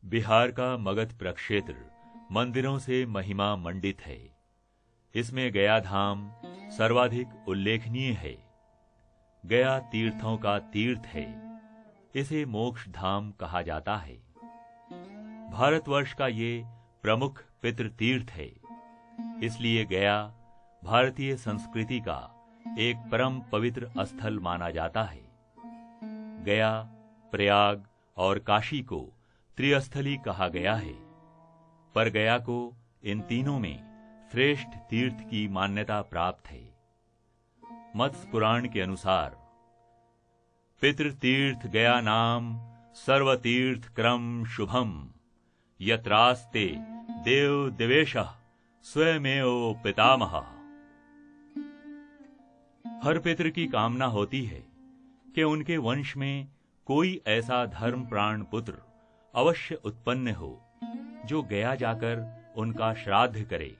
बिहार का मगध प्रक्षेत्र मंदिरों से महिमा मंडित है। इसमें गया धाम सर्वाधिक उल्लेखनीय है। गया तीर्थों का तीर्थ है। इसे मोक्ष धाम कहा जाता है। भारतवर्ष का ये प्रमुख पितृतीर्थ है। इसलिए गया भारतीय संस्कृति का एक परम पवित्र स्थल माना जाता है। गया, प्रयाग और काशी को त्रिस्थली कहा गया है, पर गया को इन तीनों में श्रेष्ठ तीर्थ की मान्यता प्राप्त है। मत्स्य पुराण के अनुसार पितृतीर्थ गया नाम सर्वतीर्थ क्रम शुभम यत्रास्ते देव देवेशः स्वयमेव पितामह। हर पितृ की कामना होती है कि उनके वंश में कोई ऐसा धर्म प्राण पुत्र अवश्य उत्पन्न हो जो गया जाकर उनका श्राद्ध करे।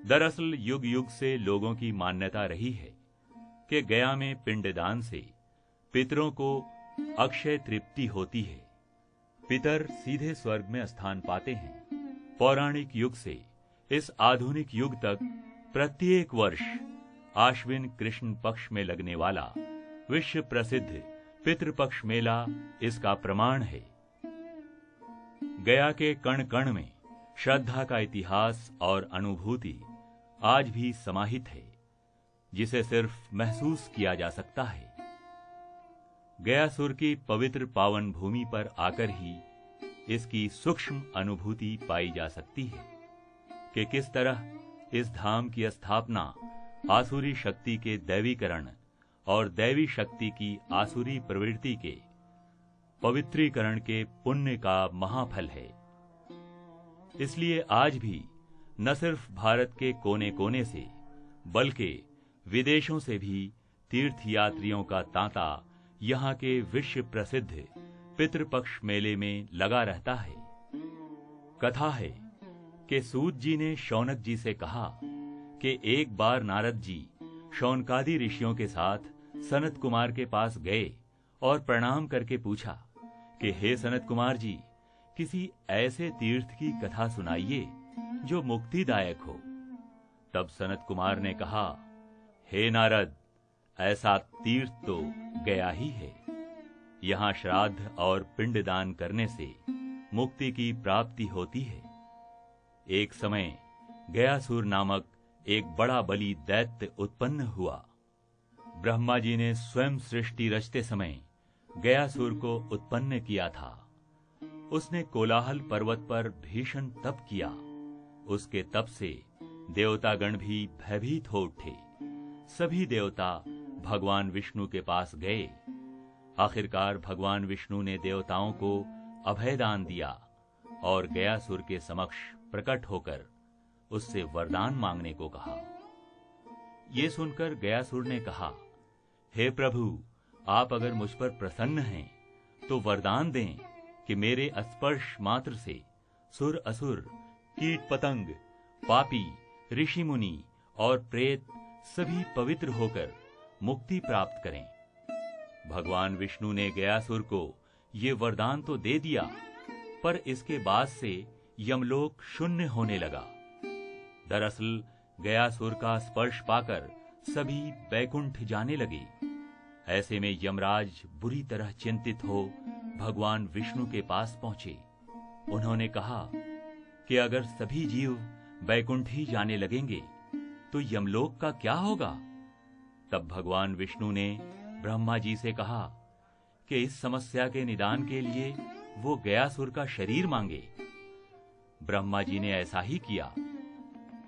दरअसल युग युग से लोगों की मान्यता रही है कि गया में पिंडदान से पितरों को अक्षय तृप्ति होती है। पितर सीधे स्वर्ग में स्थान पाते हैं। पौराणिक युग से इस आधुनिक युग तक प्रत्येक वर्ष आश्विन कृष्ण पक्ष में लगने वाला विश्व प्रसिद्ध पितृपक्ष मेला इसका प्रमाण है। गया के कण कण में श्रद्धा का इतिहास और अनुभूति आज भी समाहित है, जिसे सिर्फ महसूस किया जा सकता है। गयासुर की पवित्र पावन भूमि पर आकर ही इसकी सूक्ष्म अनुभूति पाई जा सकती है कि किस तरह इस धाम की स्थापना आसुरी शक्ति के दैवीकरण और दैवी शक्ति की आसुरी प्रवृत्ति के पवित्रीकरण के पुण्य का महाफल है। इसलिए आज भी न सिर्फ भारत के कोने कोने से बल्कि विदेशों से भी तीर्थयात्रियों का तांता यहाँ के विश्व प्रसिद्ध पितृपक्ष मेले में लगा रहता है। कथा है कि सूत जी ने शौनक जी से कहा कि एक बार नारद जी शौनकादि ऋषियों के साथ सनत कुमार के पास गए और प्रणाम करके पूछा कि हे सनत कुमार जी, किसी ऐसे तीर्थ की कथा सुनाइए जो मुक्तिदायक हो। तब सनत कुमार ने कहा, हे नारद, ऐसा तीर्थ तो गया ही है। यहाँ श्राद्ध और पिंडदान करने से मुक्ति की प्राप्ति होती है। एक समय गयासुर नामक एक बड़ा बली दैत्य उत्पन्न हुआ। ब्रह्मा जी ने स्वयं सृष्टि रचते समय गयासुर को उत्पन्न किया था। उसने कोलाहल पर्वत पर भीषण तप किया। उसके तप से देवतागण भी भयभीत हो उठे। सभी देवता भगवान विष्णु के पास गए। आखिरकार भगवान विष्णु ने देवताओं को अभयदान दिया और गयासुर के समक्ष प्रकट होकर उससे वरदान मांगने को कहा। ये सुनकर गयासुर ने कहा, हे प्रभु, आप अगर मुझ पर प्रसन्न हैं तो वरदान दें कि मेरे स्पर्श मात्र से सुर असुर, कीट पतंग, पापी, ऋषि मुनि और प्रेत सभी पवित्र होकर मुक्ति प्राप्त करें। भगवान विष्णु ने गयासुर को ये वरदान तो दे दिया, पर इसके बाद से यमलोक शून्य होने लगा। दरअसल गयासुर का स्पर्श पाकर सभी बैकुंठ जाने लगे। ऐसे में यमराज बुरी तरह चिंतित हो भगवान विष्णु के पास पहुंचे। उन्होंने कहा कि अगर सभी जीव बैकुंठ ही जाने लगेंगे तो यमलोक का क्या होगा। तब भगवान विष्णु ने ब्रह्मा जी से कहा कि इस समस्या के निदान के लिए वो गयासुर का शरीर मांगे। ब्रह्मा जी ने ऐसा ही किया।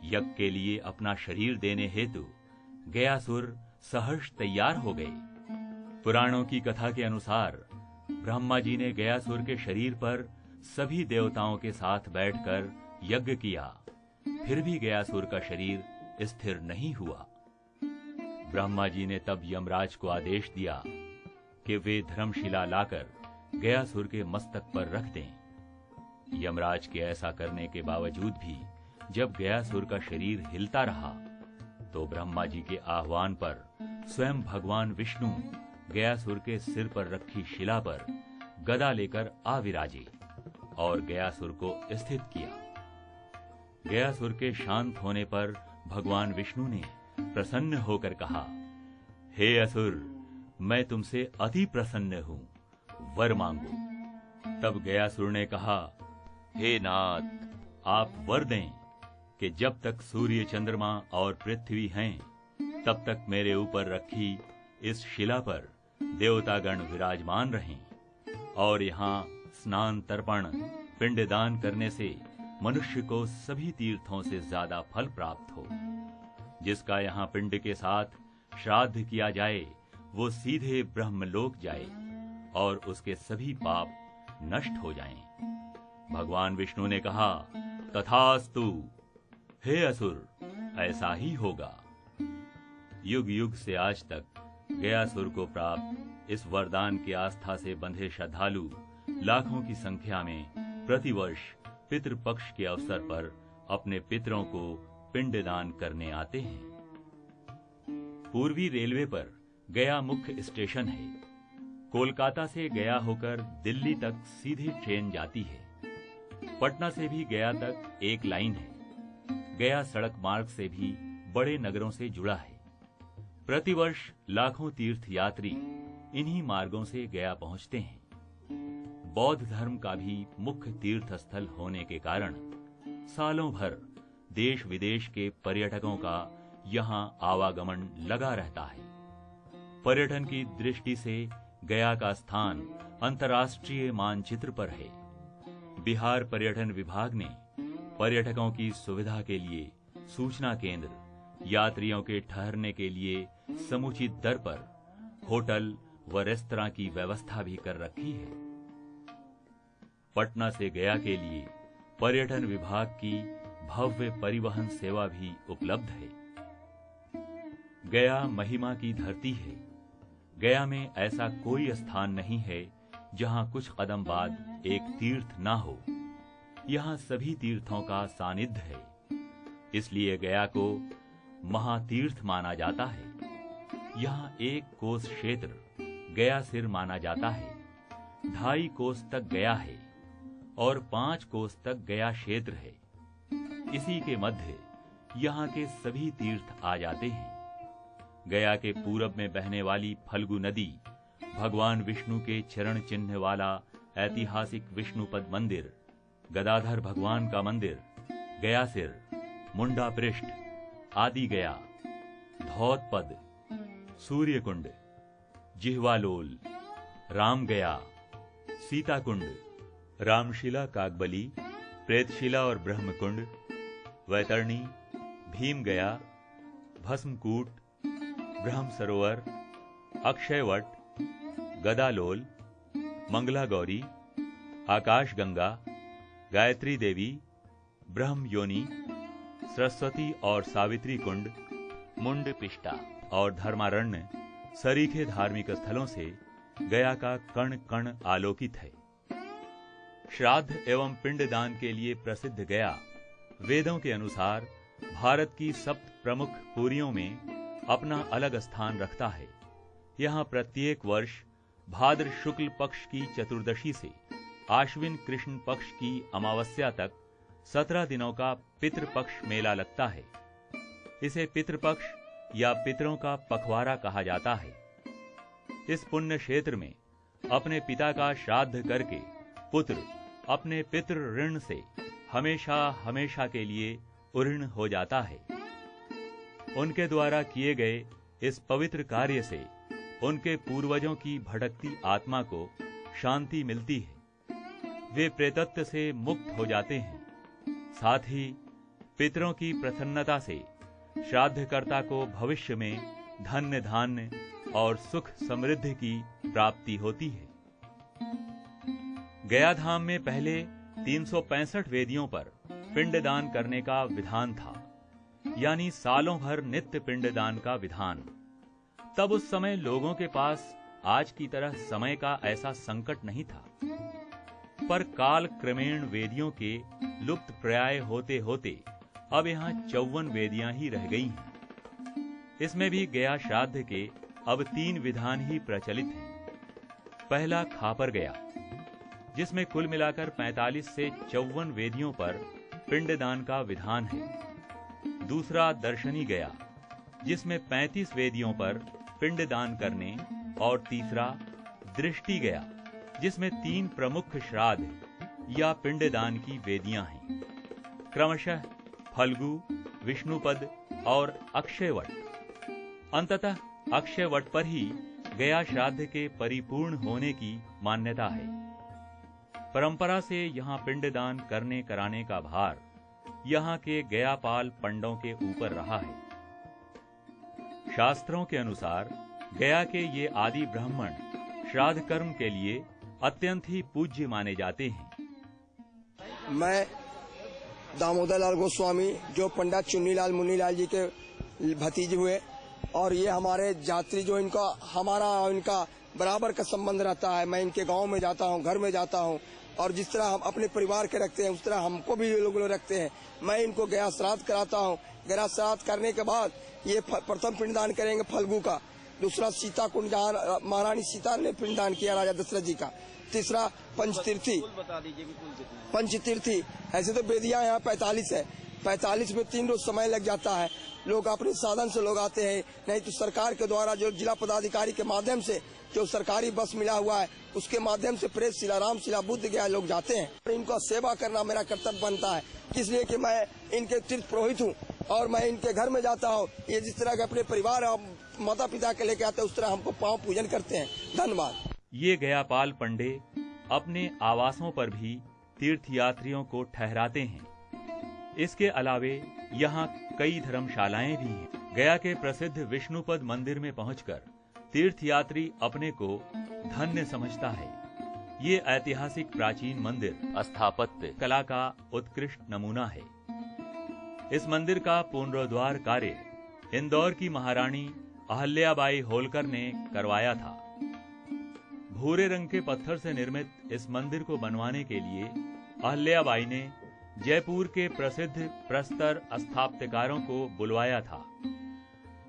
यज्ञ के लिए अपना शरीर देने हेतु गयासुर सहर्ष तैयार हो गए। पुराणों की कथा के अनुसार ब्रह्मा जी ने गयासुर के शरीर पर सभी देवताओं के साथ बैठकर यज्ञ किया, फिर भी गयासुर का शरीर स्थिर नहीं हुआ। ब्रह्मा जी ने तब यमराज को आदेश दिया कि वे धर्मशिला लाकर गयासुर के मस्तक पर रख दें। यमराज के ऐसा करने के बावजूद भी जब गयासुर का शरीर हिलता रहा तो ब्रह्मा जी के आह्वान पर स्वयं भगवान विष्णु गयासुर के सिर पर रखी शिला पर गदा लेकर आ विराजे और गयासुर को स्थित किया। गयासुर के शांत होने पर भगवान विष्णु ने प्रसन्न होकर कहा, हे असुर, मैं तुमसे अति प्रसन्न हूं, वर मांगो। तब गयासुर ने कहा, हे नाथ, आप वर दें कि जब तक सूर्य, चंद्रमा और पृथ्वी हैं, तब तक मेरे ऊपर रखी इस शिला पर देवतागण विराजमान रहें और यहाँ स्नान, तर्पण, पिंडदान करने से मनुष्य को सभी तीर्थों से ज्यादा फल प्राप्त हो। जिसका यहाँ पिंड के साथ श्राद्ध किया जाए वो सीधे ब्रह्मलोक जाए और उसके सभी पाप नष्ट हो जाएं। भगवान विष्णु ने कहा, तथास्तु, हे असुर, ऐसा ही होगा। युग युग से आज तक गयासुर को प्राप्त इस वरदान की आस्था से बंधे श्रद्धालु लाखों की संख्या में प्रतिवर्ष पितृपक्ष के अवसर पर अपने पितरों को पिंडदान करने आते हैं। पूर्वी रेलवे पर गया मुख्य स्टेशन है। कोलकाता से गया होकर दिल्ली तक सीधी ट्रेन जाती है। पटना से भी गया तक एक लाइन है। गया सड़क मार्ग से भी बड़े नगरों से जुड़ा है। प्रतिवर्ष लाखों तीर्थयात्री इन्हीं मार्गों से गया पहुंचते हैं। बौद्ध धर्म का भी मुख्य तीर्थ स्थल होने के कारण सालों भर देश विदेश के पर्यटकों का यहाँ आवागमन लगा रहता है। पर्यटन की दृष्टि से गया का स्थान अंतर्राष्ट्रीय मानचित्र पर है। बिहार पर्यटन विभाग ने पर्यटकों की सुविधा के लिए सूचना केंद्र, यात्रियों के ठहरने के लिए समुचित दर पर होटल व रेस्तरां की व्यवस्था भी कर रखी है। पटना से गया के लिए पर्यटन विभाग की भव्य परिवहन सेवा भी उपलब्ध है। गया महिमा की धरती है। गया में ऐसा कोई स्थान नहीं है जहां कुछ कदम बाद एक तीर्थ ना हो। यहाँ सभी तीर्थों का सानिध्य है। इसलिए गया को महातीर्थ माना जाता है। यहाँ एक कोस क्षेत्र गया सिर माना जाता है। 2.5 कोस तक गया है और 5 कोस तक गया क्षेत्र है। इसी के मध्य यहाँ के सभी तीर्थ आ जाते हैं। गया के पूरब में बहने वाली फल्गु नदी, भगवान विष्णु के चरण चिन्ह वाला ऐतिहासिक विष्णुपद मंदिर, गदाधर भगवान का मंदिर, गया सिर, मुंडा पृष्ठ, आदि गया, धौत पद, सूर्य कुंड, जिह्वालोल, राम गया, सीता कुंड, रामशिला काकबली, प्रेतशिला और ब्रह्मकुंड, वैतरणी, भीम गया, भस्मकूट, ब्रह्म सरोवर, अक्षयवट, गदालोल, मंगला गौरी, आकाश गंगा, गायत्री देवी, ब्रह्म योनि, सरस्वती और सावित्री कुंड, मुंड पिष्टा और धर्मारण्य सरीखे धार्मिक स्थलों से गया का कण कण आलोकित है। श्राद्ध एवं पिंडदान के लिए प्रसिद्ध गया वेदों के अनुसार भारत की 7 प्रमुख पुरियों में अपना अलग स्थान रखता है। यहाँ प्रत्येक वर्ष भाद्र शुक्ल पक्ष की चतुर्दशी से आश्विन कृष्ण पक्ष की अमावस्या तक 17 दिनों का पितृपक्ष मेला लगता है। इसे पितृपक्ष या पितरों का पखवाड़ा कहा जाता है। इस पुण्य क्षेत्र में अपने पिता का श्राद्ध करके पुत्र अपने पितृ ऋण से हमेशा हमेशा के लिए उऋण हो जाता है। उनके द्वारा किए गए इस पवित्र कार्य से उनके पूर्वजों की भटकती आत्मा को शांति मिलती है। वे प्रेतत्व से मुक्त हो जाते हैं। साथ ही पितरों की प्रसन्नता से श्राद्धकर्ता को भविष्य में धन्य धान्य और सुख समृद्धि की प्राप्ति होती है। गया धाम में पहले 365 वेदियों पर पिंडदान करने का विधान था, यानी सालों भर नित्य पिंडदान का विधान। तब उस समय लोगों के पास आज की तरह समय का ऐसा संकट नहीं था, पर काल क्रमेण वेदियों के लुप्त प्राय होते होते अब यहाँ 54 वेदियां ही रह गई हैं। इसमें भी गया श्राद्ध के अब 3 विधान ही प्रचलित हैं। पहला खापर गया, जिसमें कुल मिलाकर 45 से 54 वेदियों पर पिंडदान का विधान है। दूसरा दर्शनी गया, जिसमें 35 वेदियों पर पिंडदान करने, और तीसरा दृष्टि गया, जिसमें 3 प्रमुख श्राद्ध या पिंडदान की वेदियां हैं, क्रमशः फल्गु, विष्णुपद और अक्षयवट। अंततः अक्षयवट पर ही गया श्राद्ध के परिपूर्ण होने की मान्यता है। परंपरा से यहाँ पिंडदान करने कराने का भार यहाँ के गयापाल पंडों के ऊपर रहा है। शास्त्रों के अनुसार गया के ये आदि ब्राह्मण श्राद्ध कर्म के लिए अत्यंत ही पूज्य माने जाते हैं। मैं दामोदर लाल गोस्वामी, जो पंडित चुन्नीलाल मुन्नीलाल जी के भतीजे हुए, और ये हमारे यात्री जो हमारा इनका बराबर का संबंध रहता है। मैं इनके गांव में जाता हूं, घर में जाता हूं, और जिस तरह हम अपने परिवार के रखते हैं उस तरह हमको भी ये लोग रखते हैं। मैं इनको गया श्राद्ध कराता हूं। गया श्राद्ध करने के बाद ये प्रथम पिंडदान करेंगे फल्गु का, दूसरा सीता कुंड जहाँ महारानी सीता ने पिंडदान किया राजा दशरथ जी का, तीसरा पंचतीर्थी। पंचतीर्थी ऐसे तो वेदियां यहाँ 45 है, 45 में 3 रोज समय लग जाता है। लोग अपने साधन से लोग आते हैं, नहीं तो सरकार के द्वारा जो जिला पदाधिकारी के माध्यम से जो सरकारी बस मिला हुआ है उसके माध्यम से प्रेस शिला, राम शिला, बुद्ध गया लोग जाते हैं। इनका सेवा करना मेरा कर्तव्य बनता है, इसलिए कि मैं इनके तीर्थ पुरोहित हूँ और मैं इनके घर में जाता हूँ। ये जिस तरह के अपने परिवार और माता पिता के लेके आते हैं उस तरह हमको पांव पूजन करते हैं। धन्यवाद। ये गयापाल पंडे अपने आवासों पर भी तीर्थयात्रियों को ठहराते हैं। इसके अलावे यहाँ कई धर्मशालाएं भी हैं। गया के प्रसिद्ध विष्णुपद मंदिर में पहुंचकर तीर्थयात्री अपने को धन्य समझता है। ये ऐतिहासिक प्राचीन मंदिर स्थापत्य कला का उत्कृष्ट नमूना है। इस मंदिर का पुनरुद्धार कार्य इंदौर की महारानी अहल्याबाई होलकर ने करवाया था। भूरे रंग के पत्थर से निर्मित इस मंदिर को बनवाने के लिए अहल्याबाई ने जयपुर के प्रसिद्ध प्रस्तर स्थापत्यकारों को बुलवाया था।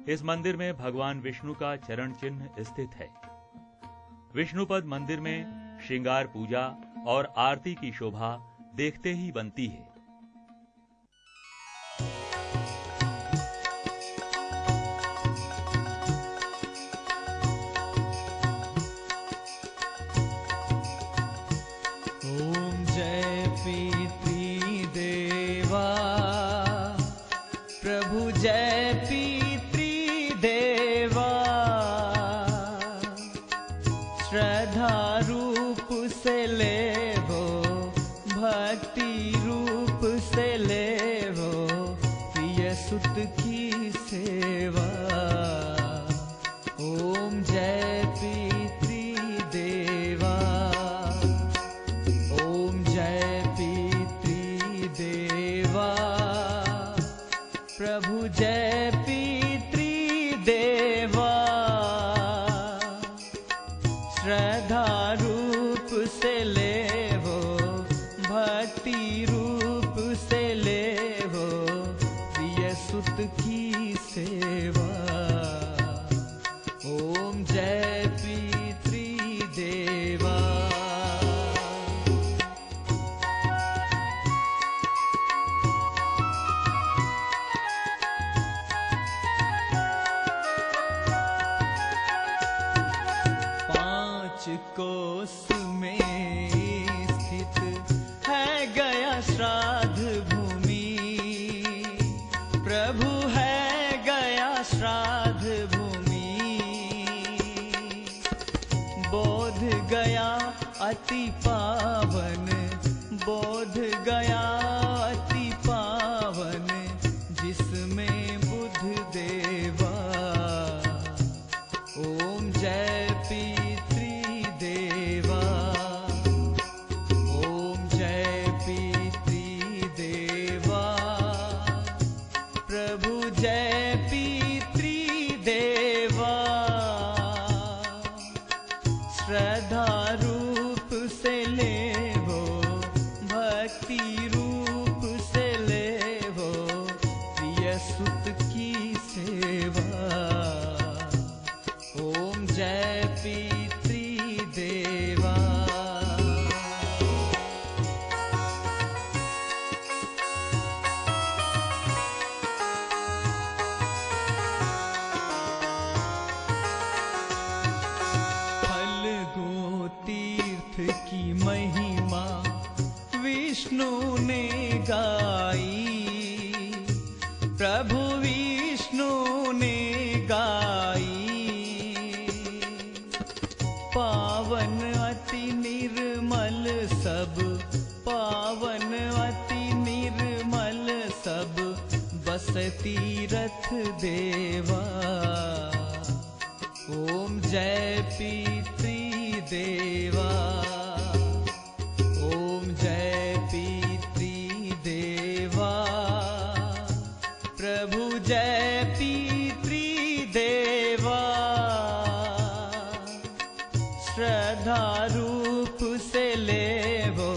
इस मंदिर में भगवान विष्णु का चरण चिन्ह स्थित है। विष्णुपद मंदिर में श्रृंगार पूजा और आरती की शोभा देखते ही बनती है। ओम जय पितृदेवा प्रभु जय पितृदेवा, श्रद्धा रूप से लेवो, भक्ति रूप से लेवो, प्रिय सुत की सेवा। ओम जय पितृदेवा, ओम जय पितृदेवा प्रभु जय पितृदेवा, श्रद्धा रूप से लेवो, भक्ति रूप से लेवो, प्रिय सुत की सेवा। ओम जय पितृदेवा। कोस में स्थित है गया श्राद्ध भूमि, प्रभु है गया श्राद्ध भूमि। बोध गया अति पावन, बोध गया अति पावन, जिसमें बुद्ध देवा। ओम जय पितृदेवा, ओम जय पितृदेवा। ने गाई, प्रभु विष्णु ने गाई। पावन अति निर्मल सब, पावन अति निर्मल सब, बस तीरथ देवा। ओम जय पितृ देवा, ओम जय पितृ देवा, प्रभु जय पितृ देवा। श्रद्धा रूप से लेवो,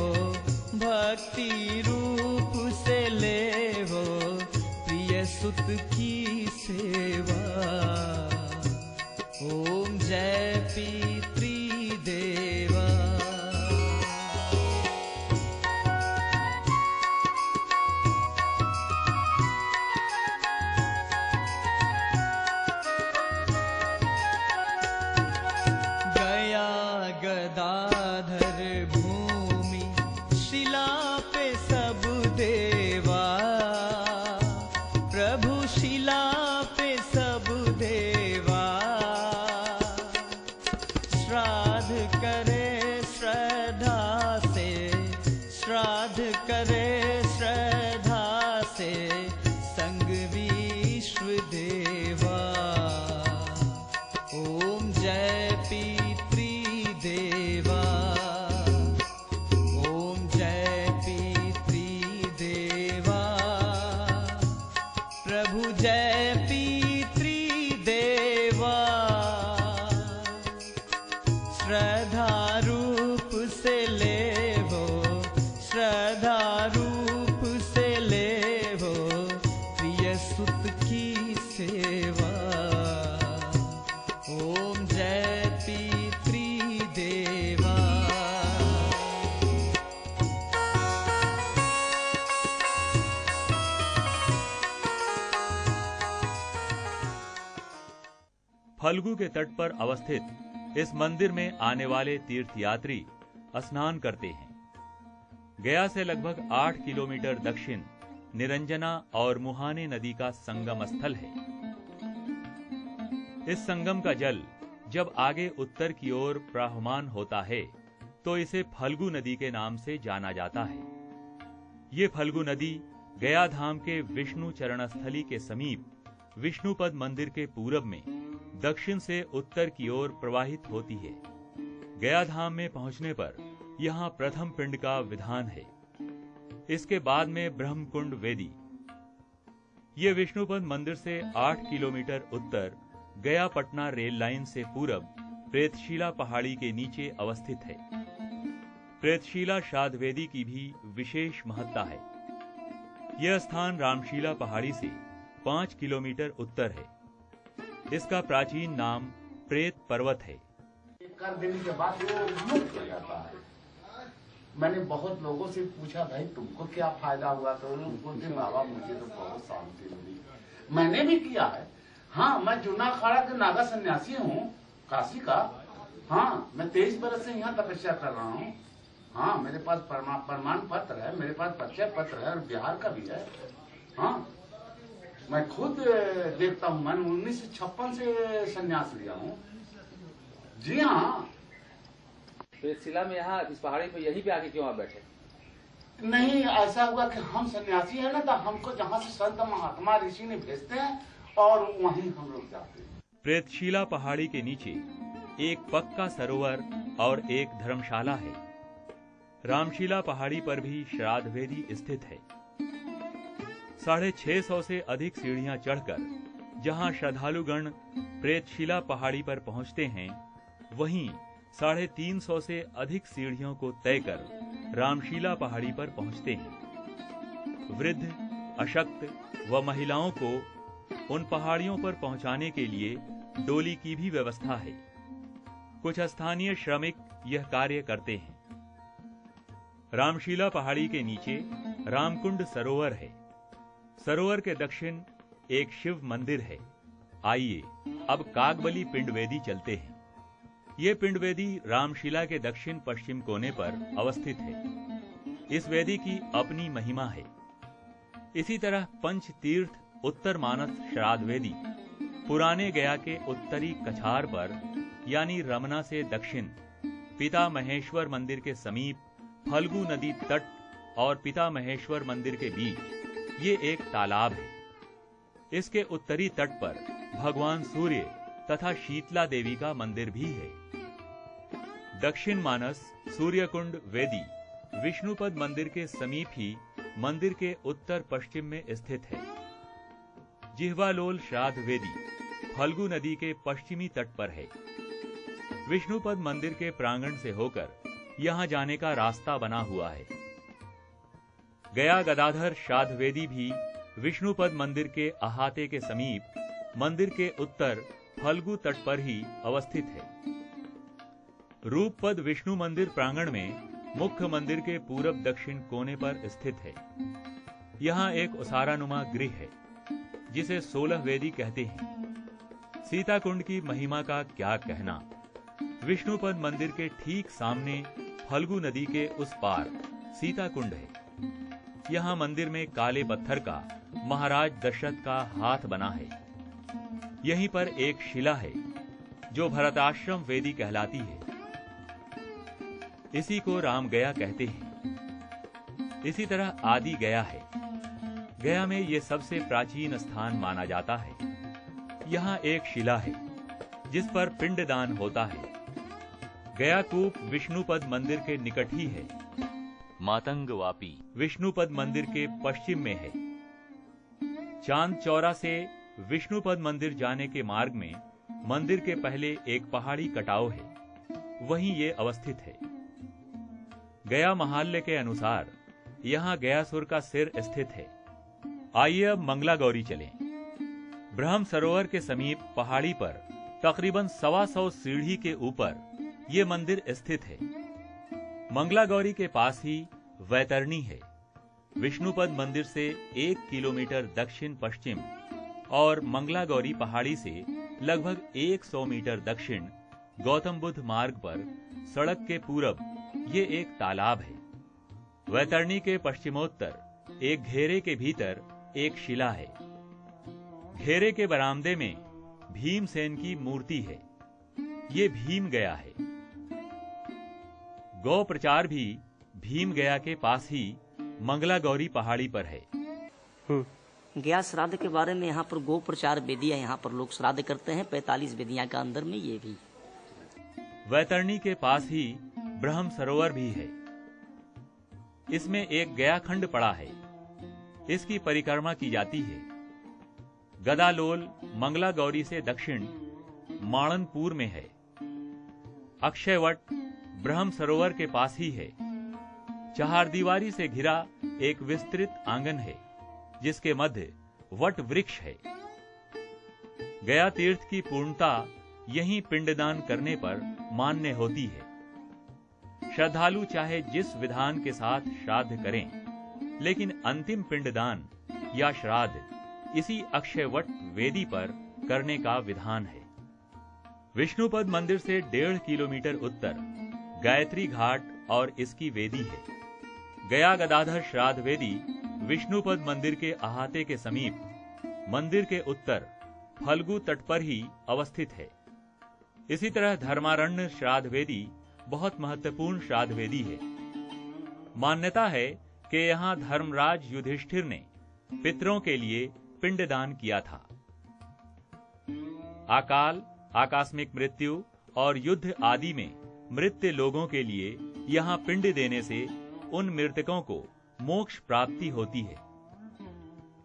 भक्ति रूप से लेवो, प्रिय सुत की सेवा। ओम जय पितृ देवा। गया गदाधर भूमि, शिला पे सब देवा, प्रभु शिला पे सब देवा। श्राद्ध करे श्रद्धा से, श्राद्ध करे श्रद्धा से, संग विश्व देवा। ओम जय पितृ देवा, ओम जय पितृ देवा, प्रभु जय पितृ देवा। श्रद्धा रूप से लेवो, श्रद्धा रूप से लेवो, प्रिय सुत की सेवा। ओम जय पितृ देवा। फल्गु के तट पर अवस्थित इस मंदिर में आने वाले तीर्थयात्री स्नान करते हैं। गया से लगभग 8 किलोमीटर दक्षिण निरंजना और मुहाने नदी का संगम स्थल है। इस संगम का जल जब आगे उत्तर की ओर प्रवहमान होता है तो इसे फल्गु नदी के नाम से जाना जाता है। ये फल्गु नदी गया धाम के विष्णु चरणस्थली के समीप विष्णुपद मंदिर के पूरब में दक्षिण से उत्तर की ओर प्रवाहित होती है। गया धाम में पहुंचने पर यहाँ प्रथम पिंड का विधान है। इसके बाद में ब्रह्मकुंड वेदी। ये विष्णुपद मंदिर से 8 किलोमीटर उत्तर गया पटना रेल लाइन से पूरब प्रेतशिला पहाड़ी के नीचे अवस्थित है। प्रेतशिला श्राद्ध वेदी की भी विशेष महत्ता है। यह स्थान रामशिला पहाड़ी से 5 किलोमीटर उत्तर है। इसका प्राचीन नाम प्रेत पर्वत है। कर देने के बाद वो मुक्त हो जाता है। मैंने बहुत लोगों से पूछा, भाई तुमको क्या फायदा हुआ? तो उनको बाबा मुझे तो बहुत शांति मिली। मैंने भी किया है। हाँ, मैं जूना अखाड़ा के नागा सन्यासी हूँ, काशी का। हाँ, मैं 23 बरस से यहाँ तपस्या कर रहा हूँ। हाँ, मेरे पास प्रमाण पत्र है, मेरे पास परिचय पत्र है और बिहार का भी है। हाँ, मैं खुद देखता हूँ। मैंने 1956 से संन्यास लिया हूँ। जी हाँ। प्रेतशिला में यहाँ इस पहाड़ी पे यहीं पे आके क्यों आप बैठे? नहीं, ऐसा हुआ कि हम सन्यासी है ना, तो हमको जहाँ से संत महात्मा ऋषि ने भेजते हैं और वहीं हम लोग जाते हैं। प्रेतशिला पहाड़ी के नीचे एक पक्का सरोवर और एक धर्मशाला है। रामशिला पहाड़ी पर भी श्राद्ध वेदी स्थित है। 650 से अधिक सीढ़ियां चढ़कर जहां श्रद्धालुगण प्रेतशिला पहाड़ी पर पहुंचते हैं, वहीं 350 से अधिक सीढ़ियों को तय कर रामशिला पहाड़ी पर पहुंचते हैं। वृद्ध, अशक्त व महिलाओं को उन पहाड़ियों पर पहुंचाने के लिए डोली की भी व्यवस्था है। कुछ स्थानीय श्रमिक यह कार्य करते हैं। रामशिला पहाड़ी के नीचे रामकुंड सरोवर है। सरोवर के दक्षिण एक शिव मंदिर है। आइए अब कागबली पिंडवेदी चलते हैं। ये पिंडवेदी रामशिला के दक्षिण पश्चिम कोने पर अवस्थित है। इस वेदी की अपनी महिमा है। इसी तरह पंच तीर्थ उत्तर मानस श्राद्ध वेदी पुराने गया के उत्तरी कछार पर यानी रमना से दक्षिण पिता महेश्वर मंदिर के समीप फल्गु नदी तट और पिता महेश्वर मंदिर के बीच ये एक तालाब है। इसके उत्तरी तट पर भगवान सूर्य तथा शीतला देवी का मंदिर भी है। दक्षिण मानस सूर्यकुंड वेदी विष्णुपद मंदिर के समीप ही मंदिर के उत्तर पश्चिम में स्थित है। जिह्वालोल श्राद्ध वेदी फल्गु नदी के पश्चिमी तट पर है। विष्णुपद मंदिर के प्रांगण से होकर यहां जाने का रास्ता बना हुआ है। गया गदाधर श्राद्ध वेदी भी विष्णुपद मंदिर के अहाते के समीप मंदिर के उत्तर फल्गु तट पर ही अवस्थित है। रूपपद विष्णु मंदिर प्रांगण में मुख्य मंदिर के पूरब दक्षिण कोने पर स्थित है। यहाँ एक उसारानुमा गृह है जिसे 16 वेदी कहते हैं। सीता कुंड की महिमा का क्या कहना। विष्णुपद मंदिर के ठीक सामने फल्गु नदी के उस पार सीता कुंड है। यहाँ मंदिर में काले पत्थर का महाराज दशरथ का हाथ बना है। यहीं पर एक शिला है जो भरताश्रम वेदी कहलाती है। इसी को राम गया कहते हैं। इसी तरह आदि गया है। गया में ये सबसे प्राचीन स्थान माना जाता है। यहाँ एक शिला है जिस पर पिंडदान होता है। गया कूप विष्णुपद मंदिर के निकट ही है। मातंग वापी विष्णुपद मंदिर के पश्चिम में है। चांद चौरा से विष्णुपद मंदिर जाने के मार्ग में मंदिर के पहले एक पहाड़ी कटाव है, वहीं ये अवस्थित है। गया महाल्य के अनुसार यहाँ गयासुर का सिर स्थित है। आइए अब मंगला गौरी चलें। ब्रह्म सरोवर के समीप पहाड़ी पर तकरीबन 125 सीढ़ी के ऊपर ये मंदिर स्थित है। मंगला गौरी के पास ही वैतरणी है। विष्णुपद मंदिर से 1 किलोमीटर दक्षिण पश्चिम और मंगला गौरी पहाड़ी से लगभग 100 मीटर दक्षिण गौतम बुद्ध मार्ग पर सड़क के पूरब ये एक तालाब है। वैतरणी के पश्चिमोत्तर एक घेरे के भीतर एक शिला है। घेरे के बरामदे में भीमसेन की मूर्ति है। ये भीम गया है। गौ प्रचार भी भीम गया के पास ही मंगला गौरी पहाड़ी पर है। गया श्राद्ध के बारे में यहाँ पर गो प्रचार वेदियां यहाँ पर लोग श्राद्ध करते हैं। 45 वेदियां का अंदर में ये भी। वैतरणी के पास ही ब्रह्म सरोवर भी है। इसमें एक गया खंड पड़ा है। इसकी परिक्रमा की जाती है। गदालोल मंगला गौरी से दक्षिण माणनपुर में है। अक्षयवट ब्रह्म सरोवर के पास ही है। चहारदीवारी से घिरा एक विस्तृत आंगन है जिसके मध्य वट वृक्ष है। गया तीर्थ की पूर्णता यहीं पिंडदान करने पर मान्य होती है। श्रद्धालु चाहे जिस विधान के साथ श्राद्ध करें, लेकिन अंतिम पिंडदान या श्राद्ध इसी अक्षयवट वेदी पर करने का विधान है। विष्णुपद मंदिर से 1.5 किलोमीटर उत्तर गायत्री घाट और इसकी वेदी है। गया गदाधर श्राद्ध वेदी विष्णुपद मंदिर के अहाते के समीप मंदिर के उत्तर फल्गु तट पर ही अवस्थित है। इसी तरह धर्मारण्य श्राद्ध वेदी बहुत महत्वपूर्ण श्राद्ध वेदी है। मान्यता है कि यहाँ धर्मराज युधिष्ठिर ने पितरों के लिए पिंडदान किया था। अकाल, आकस्मिक मृत्यु और युद्ध आदि में मृत लोगों के लिए यहाँ पिंड देने से उन मृतकों को मोक्ष प्राप्ति होती है।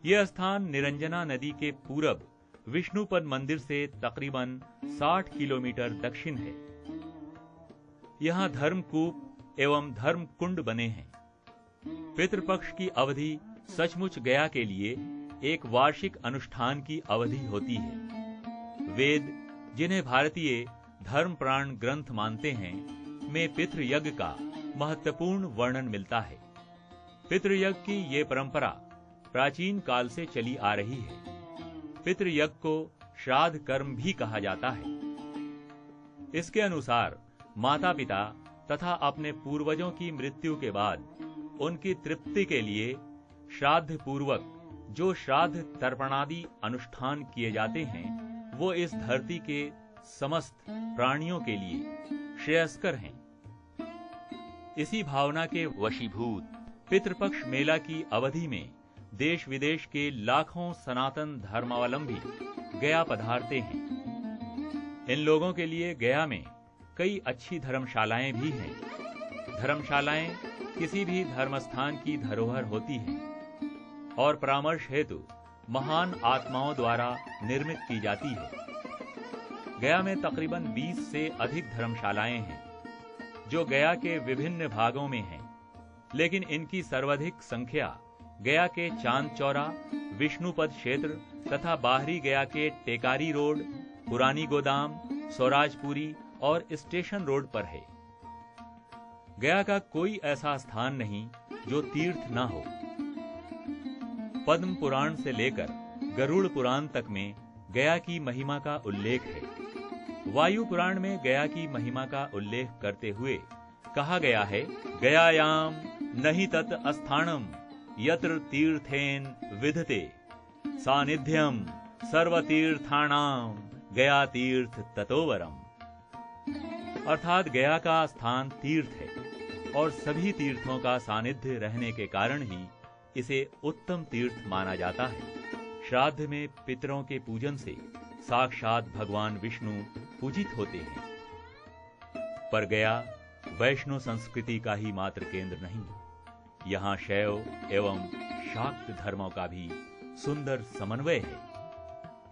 यह स्थान निरंजना नदी के पूरब विष्णुपद मंदिर से तकरीबन 60 किलोमीटर दक्षिण है। यहाँ धर्मकूप एवं धर्म कुंड बने हैं। पितृपक्ष की अवधि सचमुच गया के लिए एक वार्षिक अनुष्ठान की अवधि होती है। वेद, जिन्हें भारतीय धर्म प्राण ग्रंथ मानते हैं, में पितृयज्ञ का महत्वपूर्ण वर्णन मिलता है। पितृयज्ञ की ये परंपरा प्राचीन काल से चली आ रही है। पितृयज्ञ को श्राद्ध कर्म भी कहा जाता है। इसके अनुसार माता पिता तथा अपने पूर्वजों की मृत्यु के बाद उनकी तृप्ति के लिए श्राद्ध पूर्वक जो श्राद्ध तर्पणादि अनुष्ठान किए जाते हैं वो इस धरती के समस्त प्राणियों के लिए श्रेयस्कर हैं। इसी भावना के वशीभूत पितृपक्ष मेला की अवधि में देश विदेश के लाखों सनातन धर्मावलंबी गया पधारते हैं। इन लोगों के लिए गया में कई अच्छी धर्मशालाएं भी हैं। धर्मशालाएं किसी भी धर्मस्थान की धरोहर होती हैं और परामर्श हेतु महान आत्माओं द्वारा निर्मित की जाती है। गया में तकरीबन 20 से अधिक धर्मशालाएं हैं जो गया के विभिन्न भागों में हैं, लेकिन इनकी सर्वाधिक संख्या गया के चांद चौरा, विष्णुपद क्षेत्र तथा बाहरी गया के टेकारी रोड, पुरानी गोदाम, स्वराजपुरी और स्टेशन रोड पर है। गया का कोई ऐसा स्थान नहीं जो तीर्थ न हो। पद्म पुराण से लेकर गरुड़ पुराण तक में गया की महिमा का उल्लेख है। वायु पुराण में गया की महिमा का उल्लेख करते हुए कहा गया है, गयायाम नहि तत् अस्थानम यत्र तीर्थेन विधते सानिध्यम सर्वतीर्थाणाम गया तीर्थ ततोवरम। अर्थात गया का स्थान तीर्थ है और सभी तीर्थों का सानिध्य रहने के कारण ही इसे उत्तम तीर्थ माना जाता है। श्राद्ध में पितरों के पूजन से साक्षात भगवान विष्णु पूजित होते हैं। पर गया वैष्णव संस्कृति का ही मात्र केंद्र नहीं, यहाँ शैव एवं शाक्त धर्मों का भी सुंदर समन्वय है।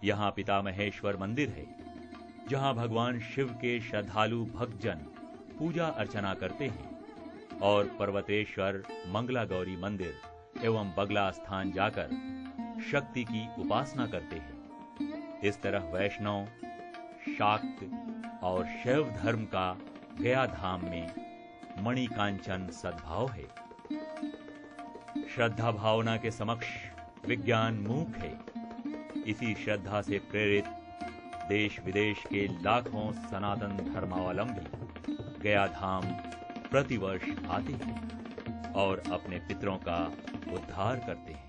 यहाँ पितामहेश्वर मंदिर है जहाँ भगवान शिव के श्रद्धालु भक्तजन पूजा अर्चना करते हैं और पर्वतेश्वर मंगला गौरी मंदिर एवं बगला स्थान जाकर शक्ति की उपासना करते हैं। इस तरह वैष्णव, शाक्त और शैव धर्म का गया धाम में मणिकांचन सद्भाव है। श्रद्धा भावना के समक्ष विज्ञान मूक है। इसी श्रद्धा से प्रेरित देश विदेश के लाखों सनातन धर्मावलंबी गया धाम प्रतिवर्ष आते हैं और अपने पितरों का उद्धार करते हैं।